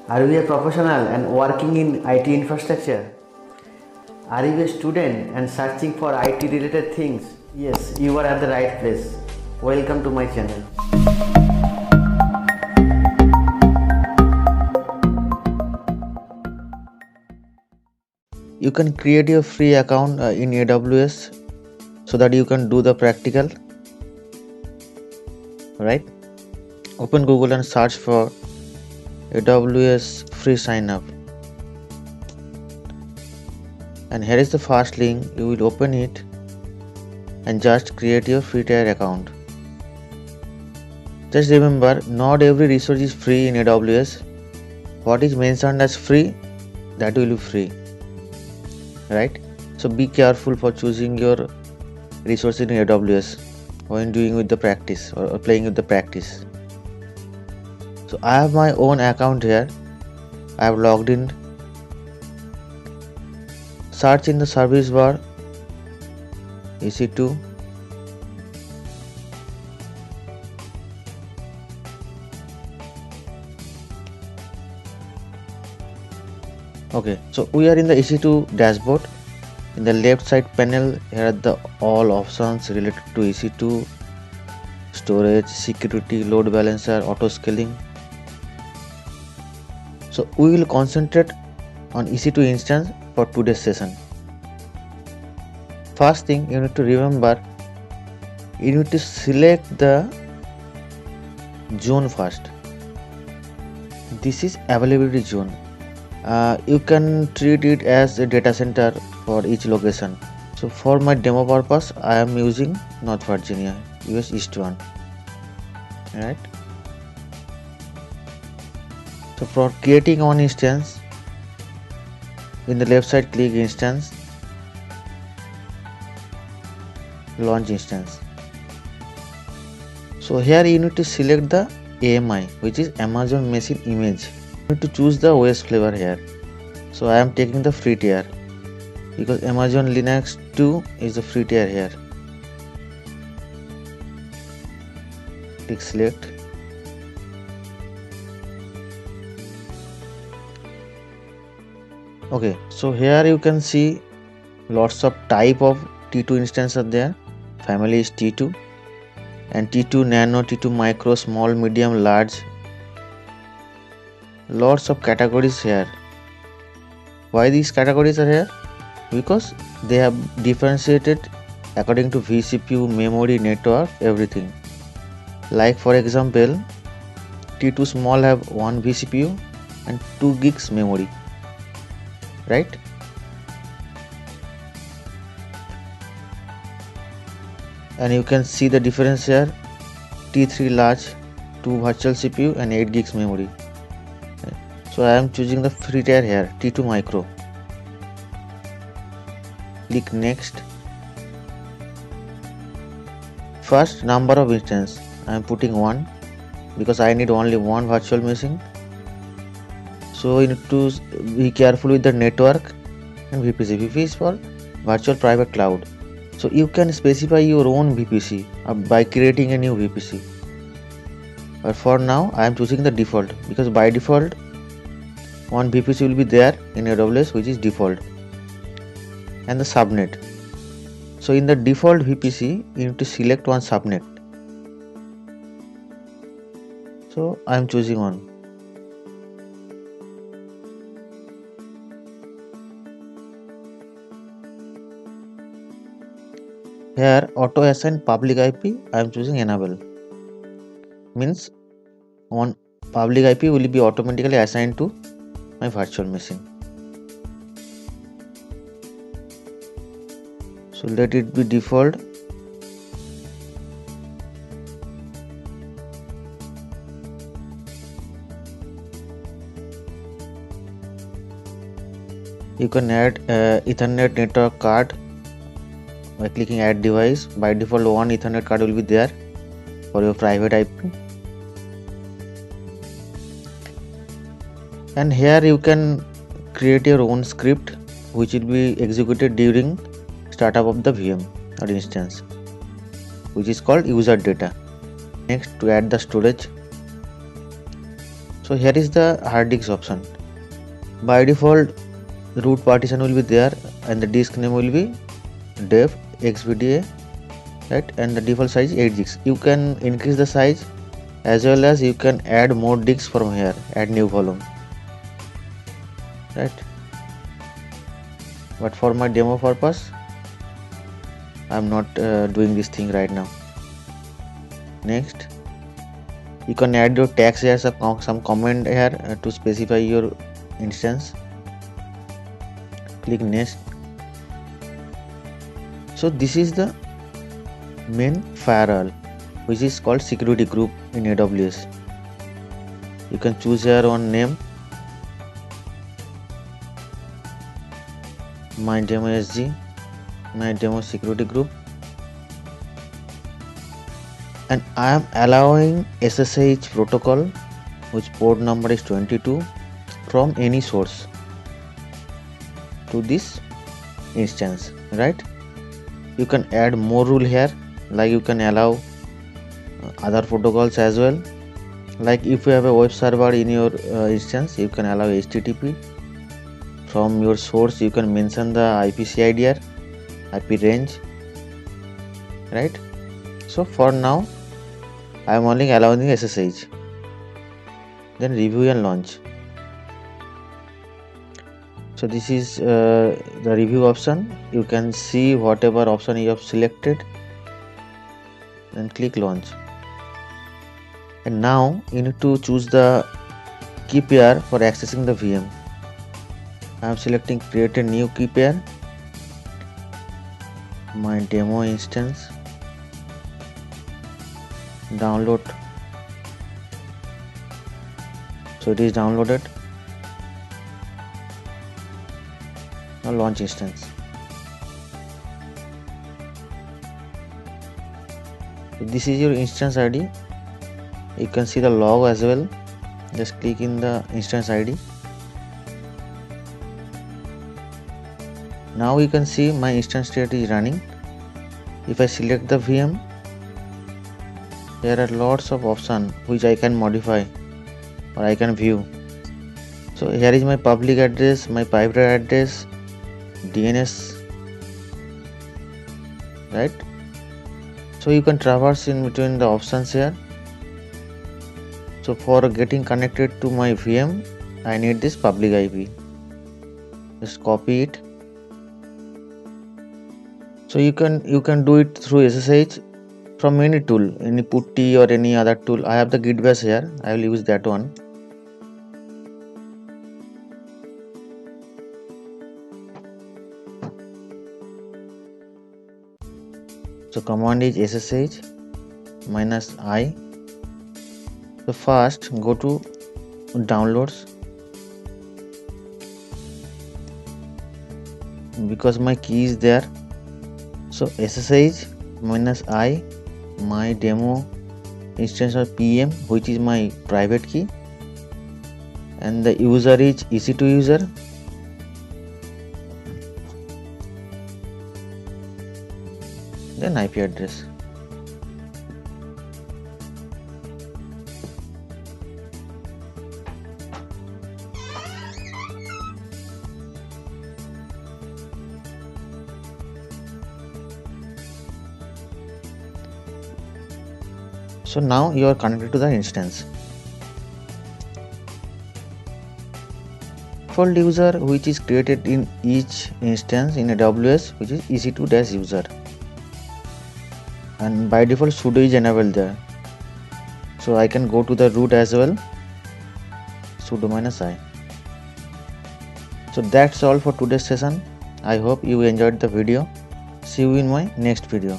Are you a professional and working in IT infrastructure? Are you a student and searching for IT related things? Yes, you are at the right place. Welcome to my channel. You can create your free account in AWS so that you can do the practical, right? Open Google and search for AWS free sign up, and here is the first link. You will open it and just create your free tier account. Just remember, not every resource is free in AWS. What is mentioned as free, that will be free, right? So be careful for choosing your resource in AWS when doing with the practice or playing with the practice. So I have my own account here. I have logged in. Search in the service bar EC2. Okay, so we are in the EC2 dashboard. In the left side panel, here are the all options related to EC2: storage, security, load balancer, auto scaling. So we will concentrate on EC2 instance for today's session. First thing you need to remember, you need to select the zone first. This is availability zone. You can treat it as a data center for each location. So for my demo purpose, I am using North Virginia, US East 1. Right. So for creating one instance, in the left side click instance, launch instance. So here you need to select the AMI, which is Amazon Machine Image. You need to choose the OS flavor here. So I am taking the free tier because Amazon Linux 2 is the free tier here. Click select. Okay, so here you can see lots of type of T2 instance are there. Family is T2 and T2 Nano, T2 Micro, small, medium, large. Lots of categories here. Why these categories are here? Because they have differentiated according to vCPU, memory, network, everything. Like for example, T2 small have 1 vCPU and 2 gigs memory, right? And you can see the difference here. T3 large, 2 virtual CPU and 8 gigs memory. So I am choosing the free tier here, T2 Micro. Click next. First, number of instance, I am putting 1 because I need only one virtual machine. So you need to be careful with the network and VPC. VPC is for virtual private cloud. So you can specify your own VPC by creating a new VPC. But for now I am choosing the default because by default one VPC will be there in AWS, which is default, and the subnet. So in the default VPC you need to select one subnet. So I am choosing one. Here auto assign public IP, I am choosing enable. Means on public IP will be automatically assigned to my virtual machine. So let it be default. You can add Ethernet network card by clicking add device. By default one Ethernet card will be there for your private IP. And here you can create your own script which will be executed during startup of the VM or instance, which is called user data. Next, to add the storage. So here is the hard disk option. By default, root partition will be there and the disk name will be dev xvda, right, and the default size 8 gigs. You can increase the size as well as you can add more disks from here, add new volume, right, but for my demo purpose I'm not doing this thing right now. Next, you can add your tags here, some comment here to specify your instance. Click next. So this is the main firewall, which is called security group in AWS. You can choose here one name, my demo SG, my demo security group, and I am allowing SSH protocol, which port number is 22, from any source to this instance, right? You can add more rule here, like you can allow other protocols as well. Like if you have a web server in your instance, you can allow HTTP. From your source you can mention the IPC ID, IP range, right? So for now I am only allowing SSH. Then review and launch. So this is the review option. You can see whatever option you have selected, then click launch. And now you need to choose the key pair for accessing the VM. I am selecting create a new key pair, my demo instance, download. So it is downloaded. Now launch instance. So this is your instance ID. You can see the log as well. Just click in the instance ID. Now you can see my instance state is running. If I select the VM, there are lots of options which I can modify or I can view. So here is my public address, my private address, DNS, right? So you can traverse in between the options here. So for getting connected to my VM, I need this public IP. Just copy it. So you can do it through SSH from any tool, any putty or any other tool. I have the Git bash here. I will use that one. So command is SSH -I. So first go to downloads, because my key is there. So SSH -I, my demo instance of PM, which is my private key, and the user is EC2 user. Then IP address. So now you are connected to the instance. Default user which is created in each instance in AWS, which is EC2-user, and by default sudo is enabled there. So I can go to the root as well, sudo -I. So that's all for today's session. I hope you enjoyed the video. See you in my next video.